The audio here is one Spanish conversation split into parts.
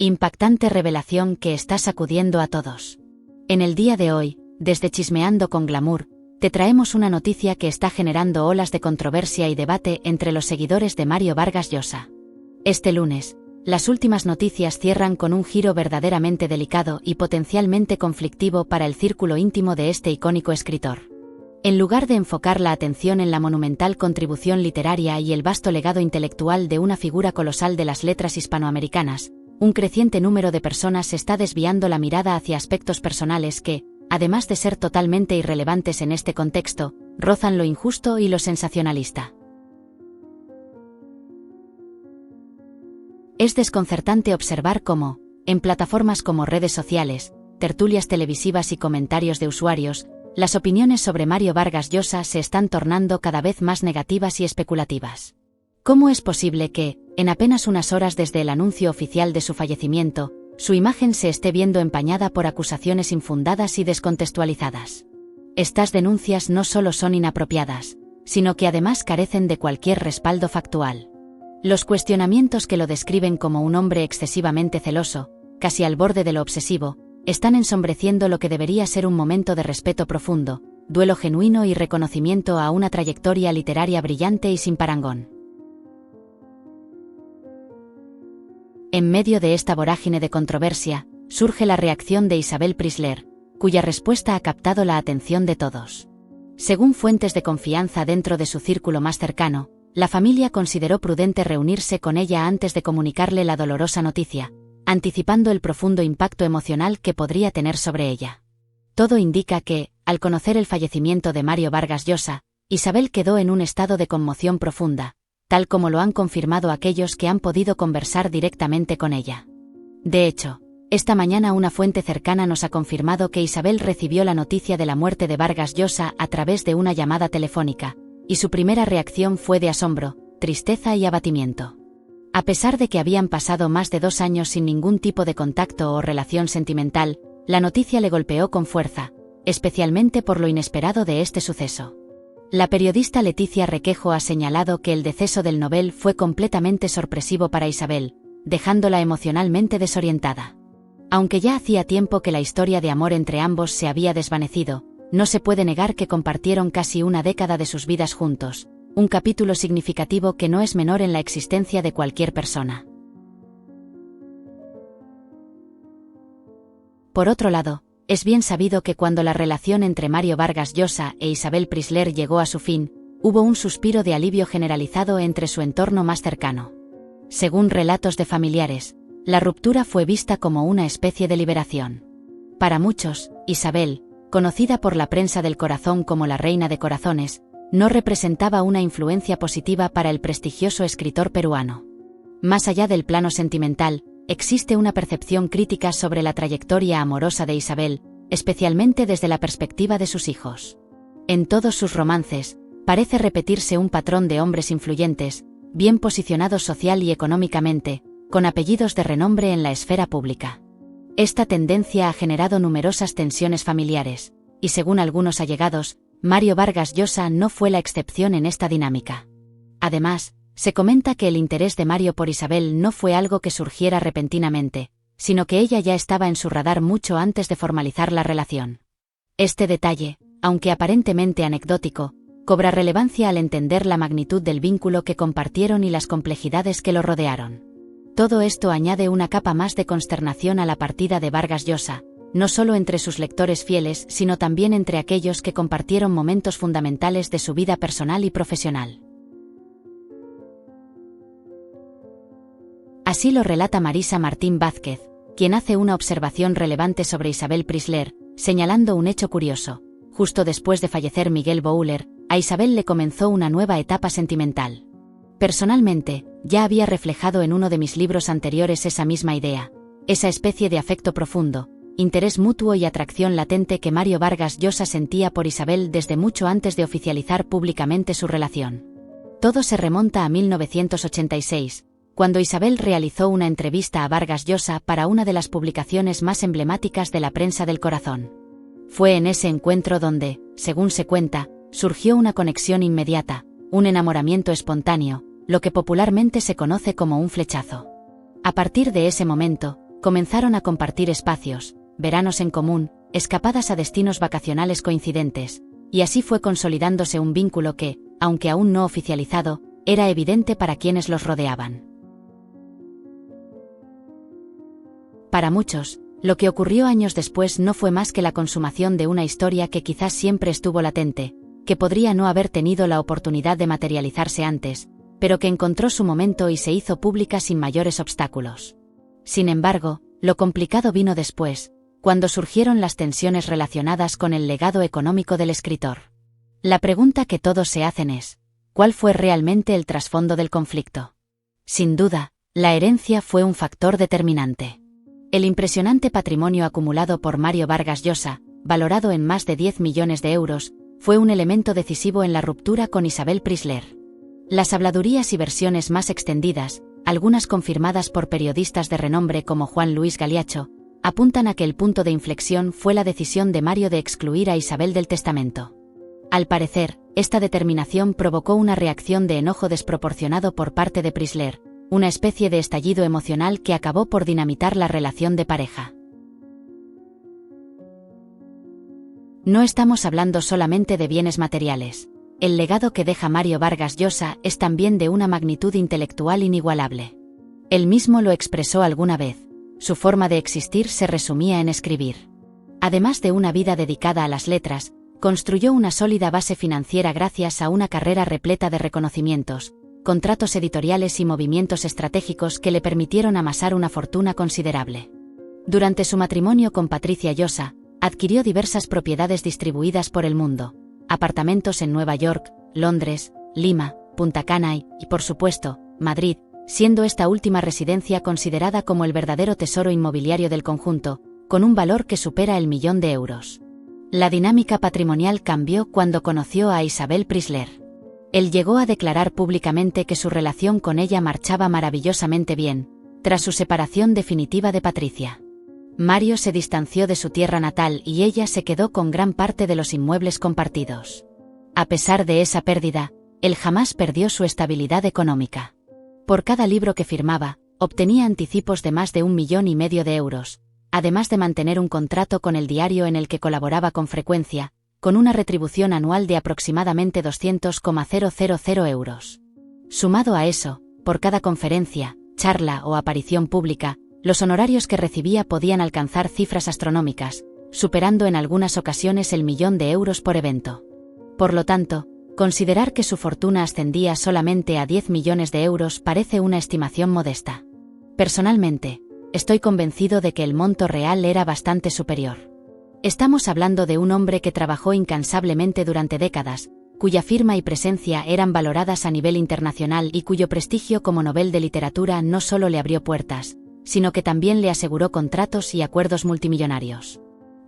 Impactante revelación que está sacudiendo a todos. En el día de hoy, desde Chismeando con Glamour, te traemos una noticia que está generando olas de controversia y debate entre los seguidores de Mario Vargas Llosa. Este lunes, las últimas noticias cierran con un giro verdaderamente delicado y potencialmente conflictivo para el círculo íntimo de este icónico escritor. En lugar de enfocar la atención en la monumental contribución literaria y el vasto legado intelectual de una figura colosal de las letras hispanoamericanas, un creciente número de personas está desviando la mirada hacia aspectos personales que, además de ser totalmente irrelevantes en este contexto, rozan lo injusto y lo sensacionalista. Es desconcertante observar cómo, en plataformas como redes sociales, tertulias televisivas y comentarios de usuarios, las opiniones sobre Mario Vargas Llosa se están tornando cada vez más negativas y especulativas. ¿Cómo es posible que, en apenas unas horas desde el anuncio oficial de su fallecimiento, su imagen se esté viendo empañada por acusaciones infundadas y descontextualizadas? Estas denuncias no solo son inapropiadas, sino que además carecen de cualquier respaldo factual. Los cuestionamientos que lo describen como un hombre excesivamente celoso, casi al borde de lo obsesivo, están ensombreciendo lo que debería ser un momento de respeto profundo, duelo genuino y reconocimiento a una trayectoria literaria brillante y sin parangón. En medio de esta vorágine de controversia, surge la reacción de Isabel Preisler, cuya respuesta ha captado la atención de todos. Según fuentes de confianza dentro de su círculo más cercano, la familia consideró prudente reunirse con ella antes de comunicarle la dolorosa noticia, anticipando el profundo impacto emocional que podría tener sobre ella. Todo indica que, al conocer el fallecimiento de Mario Vargas Llosa, Isabel quedó en un estado de conmoción profunda, tal como lo han confirmado aquellos que han podido conversar directamente con ella. De hecho, esta mañana una fuente cercana nos ha confirmado que Isabel recibió la noticia de la muerte de Vargas Llosa a través de una llamada telefónica, y su primera reacción fue de asombro, tristeza y abatimiento. A pesar de que habían pasado más de 2 años sin ningún tipo de contacto o relación sentimental, la noticia le golpeó con fuerza, especialmente por lo inesperado de este suceso. La periodista Leticia Requejo ha señalado que el deceso del Nobel fue completamente sorpresivo para Isabel, dejándola emocionalmente desorientada. Aunque ya hacía tiempo que la historia de amor entre ambos se había desvanecido, no se puede negar que compartieron casi una década de sus vidas juntos, un capítulo significativo que no es menor en la existencia de cualquier persona. Por otro lado, es bien sabido que cuando la relación entre Mario Vargas Llosa e Isabel Preisler llegó a su fin, hubo un suspiro de alivio generalizado entre su entorno más cercano. Según relatos de familiares, la ruptura fue vista como una especie de liberación. Para muchos, Isabel, conocida por la prensa del corazón como la Reina de Corazones, no representaba una influencia positiva para el prestigioso escritor peruano. Más allá del plano sentimental, existe una percepción crítica sobre la trayectoria amorosa de Isabel, especialmente desde la perspectiva de sus hijos. En todos sus romances, parece repetirse un patrón de hombres influyentes, bien posicionados social y económicamente, con apellidos de renombre en la esfera pública. Esta tendencia ha generado numerosas tensiones familiares, y según algunos allegados, Mario Vargas Llosa no fue la excepción en esta dinámica. Además, se comenta que el interés de Mario por Isabel no fue algo que surgiera repentinamente, sino que ella ya estaba en su radar mucho antes de formalizar la relación. Este detalle, aunque aparentemente anecdótico, cobra relevancia al entender la magnitud del vínculo que compartieron y las complejidades que lo rodearon. Todo esto añade una capa más de consternación a la partida de Vargas Llosa, no solo entre sus lectores fieles, sino también entre aquellos que compartieron momentos fundamentales de su vida personal y profesional. Así lo relata Marisa Martín Vázquez, quien hace una observación relevante sobre Isabel Preisler, señalando un hecho curioso. Justo después de fallecer Miguel Bouler, a Isabel le comenzó una nueva etapa sentimental. Personalmente, ya había reflejado en uno de mis libros anteriores esa misma idea, esa especie de afecto profundo, interés mutuo y atracción latente que Mario Vargas Llosa sentía por Isabel desde mucho antes de oficializar públicamente su relación. Todo se remonta a 1986, cuando Isabel realizó una entrevista a Vargas Llosa para una de las publicaciones más emblemáticas de la prensa del corazón. Fue en ese encuentro donde, según se cuenta, surgió una conexión inmediata, un enamoramiento espontáneo, lo que popularmente se conoce como un flechazo. A partir de ese momento, Comenzaron a compartir espacios, veranos en común, escapadas a destinos vacacionales coincidentes, y así fue consolidándose un vínculo que, aunque aún no oficializado, era evidente para quienes los rodeaban. Para muchos, lo que ocurrió años después no fue más que la consumación de una historia que quizás siempre estuvo latente, que podría no haber tenido la oportunidad de materializarse antes, pero que encontró su momento y se hizo pública sin mayores obstáculos. Sin embargo, lo complicado vino después, cuando surgieron las tensiones relacionadas con el legado económico del escritor. La pregunta que todos se hacen es, ¿cuál fue realmente el trasfondo del conflicto? Sin duda, la herencia fue un factor determinante. El impresionante patrimonio acumulado por Mario Vargas Llosa, valorado en más de 10 millones de euros, fue un elemento decisivo en la ruptura con Isabel Prisler. Las habladurías y versiones más extendidas, algunas confirmadas por periodistas de renombre como Juan Luis Galiacho, apuntan a que el punto de inflexión fue la decisión de Mario de excluir a Isabel del testamento. Al parecer, esta determinación provocó una reacción de enojo desproporcionado por parte de Prisler, una especie de estallido emocional que acabó por dinamitar la relación de pareja. No estamos hablando solamente de bienes materiales. El legado que deja Mario Vargas Llosa es también de una magnitud intelectual inigualable. Él mismo lo expresó alguna vez. Su forma de existir se resumía en escribir. Además de una vida dedicada a las letras, construyó una sólida base financiera gracias a una carrera repleta de reconocimientos, contratos editoriales y movimientos estratégicos que le permitieron amasar una fortuna considerable. Durante su matrimonio con Patricia Llosa, adquirió diversas propiedades distribuidas por el mundo, apartamentos en Nueva York, Londres, Lima, Punta Cana y, por supuesto, Madrid, siendo esta última residencia considerada como el verdadero tesoro inmobiliario del conjunto, con un valor que supera el 1.000.000 de euros. La dinámica patrimonial cambió cuando conoció a Isabel Prisler. Él llegó a declarar públicamente que su relación con ella marchaba maravillosamente bien, tras su separación definitiva de Patricia. Mario se distanció de su tierra natal y ella se quedó con gran parte de los inmuebles compartidos. A pesar de esa pérdida, él jamás perdió su estabilidad económica. Por cada libro que firmaba, obtenía anticipos de más de 1,5 millones de euros, además de mantener un contrato con el diario en el que colaboraba con frecuencia, con una retribución anual de aproximadamente 200,000 euros. Sumado a eso, por cada conferencia, charla o aparición pública, los honorarios que recibía podían alcanzar cifras astronómicas, superando en algunas ocasiones el 1.000.000 de euros por evento. Por lo tanto, considerar que su fortuna ascendía solamente a 10 millones de euros parece una estimación modesta. Personalmente, estoy convencido de que el monto real era bastante superior. Estamos hablando de un hombre que trabajó incansablemente durante décadas, cuya firma y presencia eran valoradas a nivel internacional y cuyo prestigio como Nobel de Literatura no solo le abrió puertas, sino que también le aseguró contratos y acuerdos multimillonarios.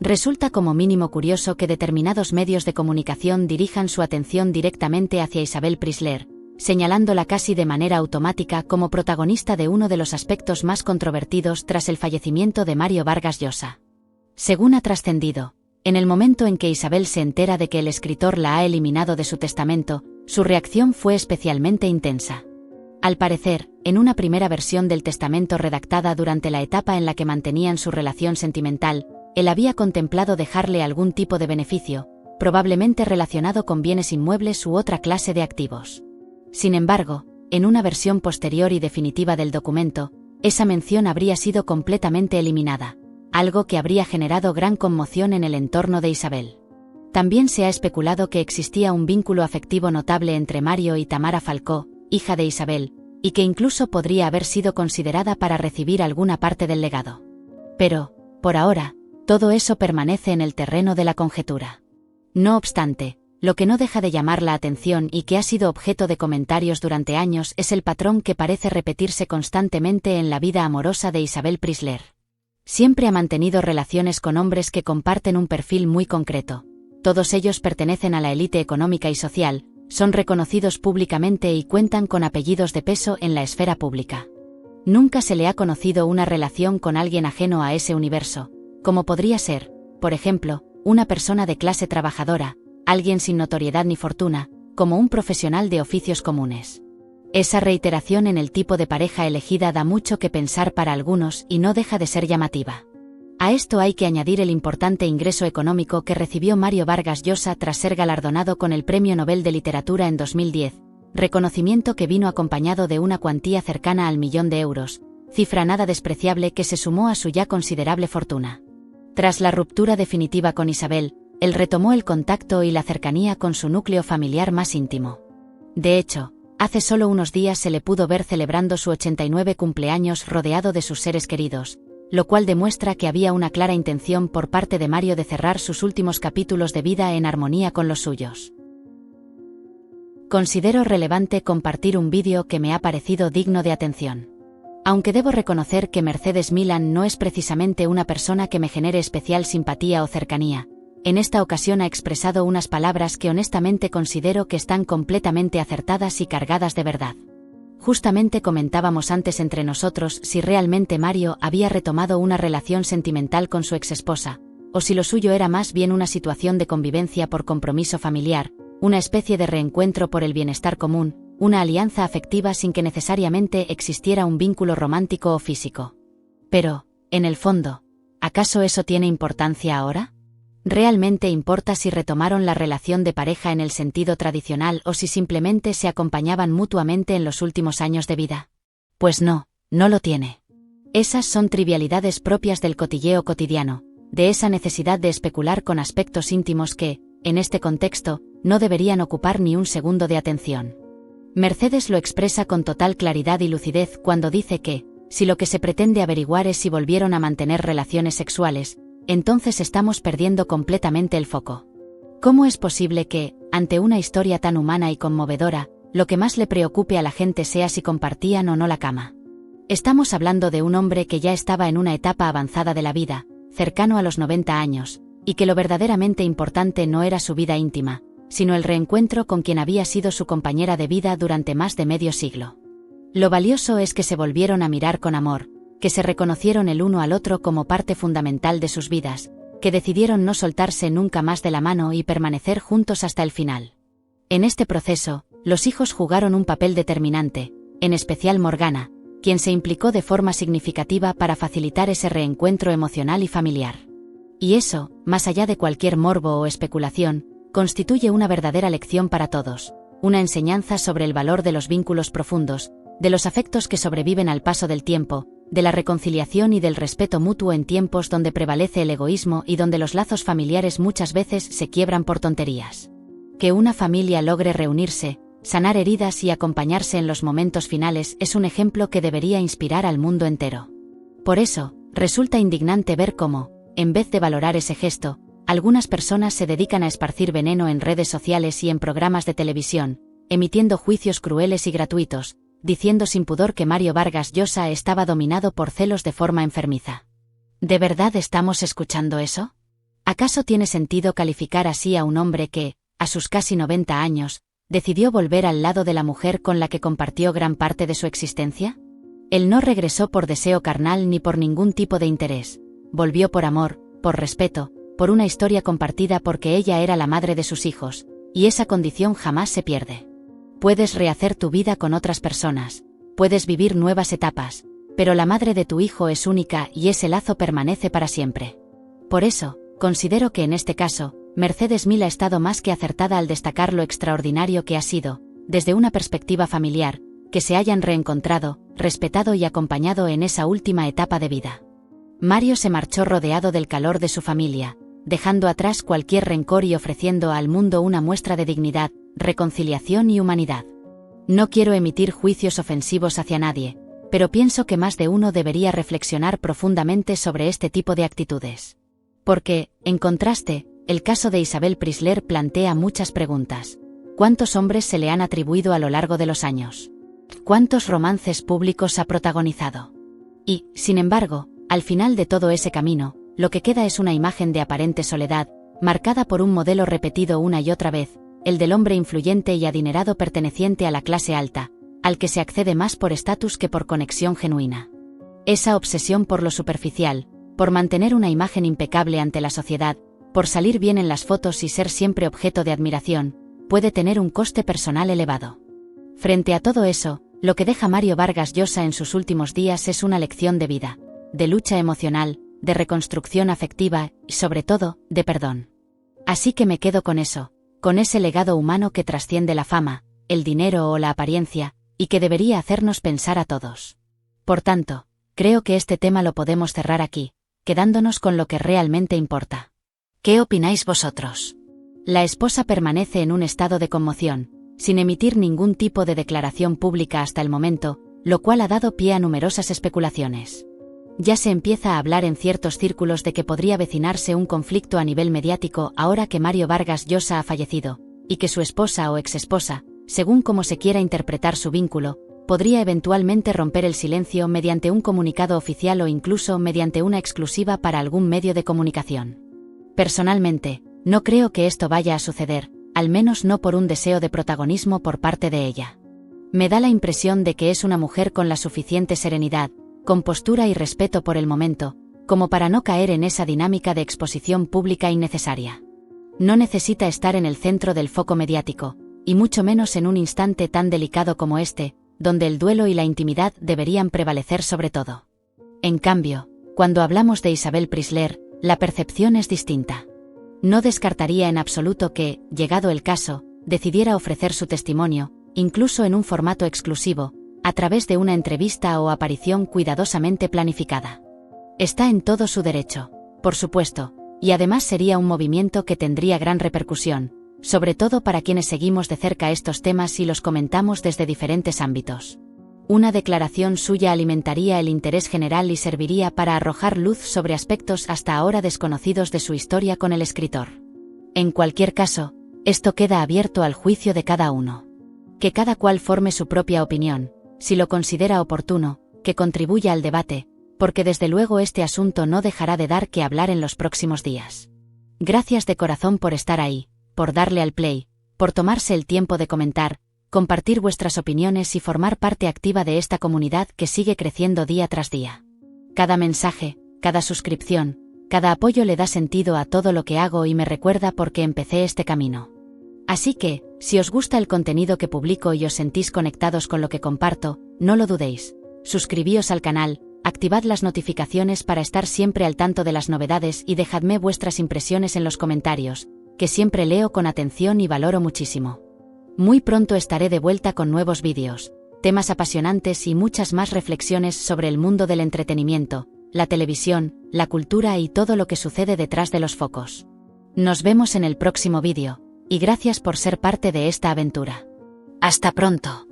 Resulta como mínimo curioso que determinados medios de comunicación dirijan su atención directamente hacia Isabel Prisler, señalándola casi de manera automática como protagonista de uno de los aspectos más controvertidos tras el fallecimiento de Mario Vargas Llosa. Según ha trascendido, en el momento en que Isabel se entera de que el escritor la ha eliminado de su testamento, su reacción fue especialmente intensa. Al parecer, en una primera versión del testamento redactada durante la etapa en la que mantenían su relación sentimental, él había contemplado dejarle algún tipo de beneficio, probablemente relacionado con bienes inmuebles u otra clase de activos. Sin embargo, en una versión posterior y definitiva del documento, esa mención habría sido completamente eliminada, algo que habría generado gran conmoción en el entorno de Isabel. También se ha especulado que existía un vínculo afectivo notable entre Mario y Tamara Falcó, hija de Isabel, y que incluso podría haber sido considerada para recibir alguna parte del legado. Pero, por ahora, todo eso permanece en el terreno de la conjetura. No obstante, lo que no deja de llamar la atención y que ha sido objeto de comentarios durante años es el patrón que parece repetirse constantemente en la vida amorosa de Isabel Prisler. Siempre ha mantenido relaciones con hombres que comparten un perfil muy concreto. Todos ellos pertenecen a la élite económica y social, son reconocidos públicamente y cuentan con apellidos de peso en la esfera pública. Nunca se le ha conocido una relación con alguien ajeno a ese universo, como podría ser, por ejemplo, una persona de clase trabajadora, alguien sin notoriedad ni fortuna, como un profesional de oficios comunes. Esa reiteración en el tipo de pareja elegida da mucho que pensar para algunos y no deja de ser llamativa. A esto hay que añadir el importante ingreso económico que recibió Mario Vargas Llosa tras ser galardonado con el Premio Nobel de Literatura en 2010, reconocimiento que vino acompañado de una cuantía cercana al €1.000.000, cifra nada despreciable que se sumó a su ya considerable fortuna. Tras la ruptura definitiva con Isabel, él retomó el contacto y la cercanía con su núcleo familiar más íntimo. De hecho, hace solo unos días se le pudo ver celebrando su 89 cumpleaños rodeado de sus seres queridos, lo cual demuestra que había una clara intención por parte de Mario de cerrar sus últimos capítulos de vida en armonía con los suyos. Considero relevante compartir un vídeo que me ha parecido digno de atención. Aunque debo reconocer que Mercedes Milán no es precisamente una persona que me genere especial simpatía o cercanía, en esta ocasión ha expresado unas palabras que honestamente considero que están completamente acertadas y cargadas de verdad. Justamente comentábamos antes entre nosotros si realmente Mario había retomado una relación sentimental con su exesposa, o si lo suyo era más bien una situación de convivencia por compromiso familiar, una especie de reencuentro por el bienestar común, una alianza afectiva sin que necesariamente existiera un vínculo romántico o físico. Pero, en el fondo, ¿acaso eso tiene importancia ahora? ¿Realmente importa si retomaron la relación de pareja en el sentido tradicional o si simplemente se acompañaban mutuamente en los últimos años de vida? Pues no, no lo tiene. Esas son trivialidades propias del cotilleo cotidiano, de esa necesidad de especular con aspectos íntimos que, en este contexto, no deberían ocupar ni un segundo de atención. Mercedes lo expresa con total claridad y lucidez cuando dice que, si lo que se pretende averiguar es si volvieron a mantener relaciones sexuales, entonces estamos perdiendo completamente el foco. ¿Cómo es posible que, ante una historia tan humana y conmovedora, lo que más le preocupe a la gente sea si compartían o no la cama? Estamos hablando de un hombre que ya estaba en una etapa avanzada de la vida, cercano a los 90 años, y que lo verdaderamente importante no era su vida íntima, sino el reencuentro con quien había sido su compañera de vida durante más de medio siglo. Lo valioso es que se volvieron a mirar con amor, que se reconocieron el uno al otro como parte fundamental de sus vidas, que decidieron no soltarse nunca más de la mano y permanecer juntos hasta el final. En este proceso, los hijos jugaron un papel determinante, en especial Morgana, quien se implicó de forma significativa para facilitar ese reencuentro emocional y familiar. Y eso, más allá de cualquier morbo o especulación, constituye una verdadera lección para todos, una enseñanza sobre el valor de los vínculos profundos, de los afectos que sobreviven al paso del tiempo, de la reconciliación y del respeto mutuo en tiempos donde prevalece el egoísmo y donde los lazos familiares muchas veces se quiebran por tonterías. Que una familia logre reunirse, sanar heridas y acompañarse en los momentos finales es un ejemplo que debería inspirar al mundo entero. Por eso, resulta indignante ver cómo, en vez de valorar ese gesto, algunas personas se dedican a esparcir veneno en redes sociales y en programas de televisión, emitiendo juicios crueles y gratuitos, diciendo sin pudor que Mario Vargas Llosa estaba dominado por celos de forma enfermiza. ¿De verdad estamos escuchando eso? ¿Acaso tiene sentido calificar así a un hombre que, a sus casi 90 años, decidió volver al lado de la mujer con la que compartió gran parte de su existencia? Él no regresó por deseo carnal ni por ningún tipo de interés, volvió por amor, por respeto, por una historia compartida porque ella era la madre de sus hijos, y esa condición jamás se pierde. Puedes rehacer tu vida con otras personas, puedes vivir nuevas etapas, pero la madre de tu hijo es única y ese lazo permanece para siempre. Por eso, considero que en este caso, Mercedes Milán ha estado más que acertada al destacar lo extraordinario que ha sido, desde una perspectiva familiar, que se hayan reencontrado, respetado y acompañado en esa última etapa de vida. Mario se marchó rodeado del calor de su familia, dejando atrás cualquier rencor y ofreciendo al mundo una muestra de dignidad, reconciliación y humanidad. No quiero emitir juicios ofensivos hacia nadie, pero pienso que más de uno debería reflexionar profundamente sobre este tipo de actitudes. Porque, en contraste, el caso de Isabel Preisler plantea muchas preguntas. ¿Cuántos hombres se le han atribuido a lo largo de los años? ¿Cuántos romances públicos ha protagonizado? Y, sin embargo, al final de todo ese camino, lo que queda es una imagen de aparente soledad, marcada por un modelo repetido una y otra vez, el del hombre influyente y adinerado perteneciente a la clase alta, al que se accede más por estatus que por conexión genuina. Esa obsesión por lo superficial, por mantener una imagen impecable ante la sociedad, por salir bien en las fotos y ser siempre objeto de admiración, puede tener un coste personal elevado. Frente a todo eso, lo que deja Mario Vargas Llosa en sus últimos días es una lección de vida, de lucha emocional, de reconstrucción afectiva y, sobre todo, de perdón. Así que me quedo con eso, con ese legado humano que trasciende la fama, el dinero o la apariencia, y que debería hacernos pensar a todos. Por tanto, creo que este tema lo podemos cerrar aquí, quedándonos con lo que realmente importa. ¿Qué opináis vosotros? La esposa permanece en un estado de conmoción, sin emitir ningún tipo de declaración pública hasta el momento, lo cual ha dado pie a numerosas especulaciones. Ya se empieza a hablar en ciertos círculos de que podría avecinarse un conflicto a nivel mediático ahora que Mario Vargas Llosa ha fallecido, y que su esposa o exesposa, según como se quiera interpretar su vínculo, podría eventualmente romper el silencio mediante un comunicado oficial o incluso mediante una exclusiva para algún medio de comunicación. Personalmente, no creo que esto vaya a suceder, al menos no por un deseo de protagonismo por parte de ella. Me da la impresión de que es una mujer con la suficiente serenidad, compostura y respeto por el momento, como para no caer en esa dinámica de exposición pública innecesaria. No necesita estar en el centro del foco mediático, y mucho menos en un instante tan delicado como este, donde el duelo y la intimidad deberían prevalecer sobre todo. En cambio, cuando hablamos de Isabel Preisler, la percepción es distinta. No descartaría en absoluto que, llegado el caso, decidiera ofrecer su testimonio, incluso en un formato exclusivo, a través de una entrevista o aparición cuidadosamente planificada. Está en todo su derecho, por supuesto, y además sería un movimiento que tendría gran repercusión, sobre todo para quienes seguimos de cerca estos temas y los comentamos desde diferentes ámbitos. Una declaración suya alimentaría el interés general y serviría para arrojar luz sobre aspectos hasta ahora desconocidos de su historia con el escritor. En cualquier caso, esto queda abierto al juicio de cada uno. Que cada cual forme su propia opinión, si lo considera oportuno, que contribuya al debate, porque desde luego este asunto no dejará de dar que hablar en los próximos días. Gracias de corazón por estar ahí, por darle al play, por tomarse el tiempo de comentar, compartir vuestras opiniones y formar parte activa de esta comunidad que sigue creciendo día tras día. Cada mensaje, cada suscripción, cada apoyo le da sentido a todo lo que hago y me recuerda por qué empecé este camino. Así que, si os gusta el contenido que publico y os sentís conectados con lo que comparto, no lo dudéis. Suscribíos al canal, activad las notificaciones para estar siempre al tanto de las novedades y dejadme vuestras impresiones en los comentarios, que siempre leo con atención y valoro muchísimo. Muy pronto estaré de vuelta con nuevos vídeos, temas apasionantes y muchas más reflexiones sobre el mundo del entretenimiento, la televisión, la cultura y todo lo que sucede detrás de los focos. Nos vemos en el próximo vídeo, y gracias por ser parte de esta aventura. ¡Hasta pronto!